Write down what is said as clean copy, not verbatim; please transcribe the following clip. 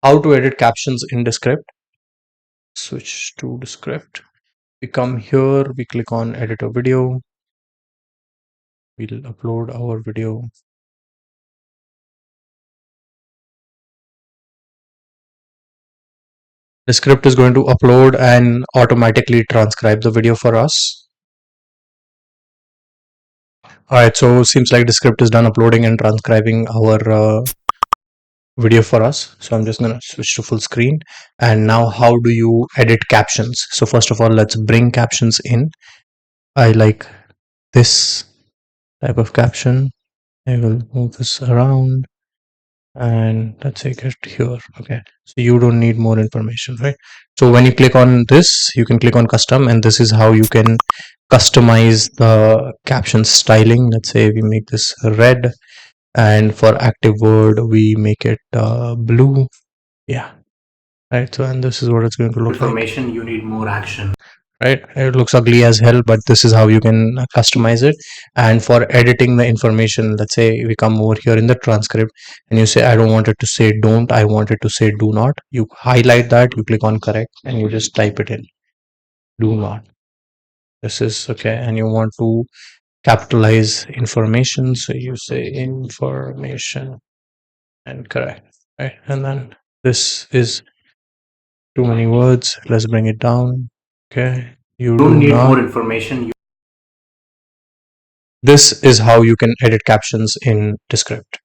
How to edit captions in Descript. Switch to Descript. We come here, we click on edit a video. We'll upload our video. Descript is going to upload and automatically transcribe the video for us. Alright, so seems like Descript is done uploading and transcribing our video for us. So I'm just gonna switch to full screen. And now how do you edit captions? So first of all, let's bring captions in. I like this type of caption. I will move this around and let's take it here. Okay, so you don't need more information, right? So when you click on this, you can click on custom, and this is how you can customize the caption styling. Let's say we make this red, and for active word we make it blue. Yeah, right. So and this is what it's going to look like. Information, you need more action. Right, it looks ugly as hell, but this is how you can customize it. And for editing the information, let's say we come over here in the transcript and you say I don't want it to say don't, I want it to say do not. You highlight that, you click on correct, and you just type it in, do not. This is okay. And you want to capitalize information, so you say information and correct, right? And then this is too many words, let's bring it down. Okay, you Don't need not. more information. This is how you can edit captions in Descript.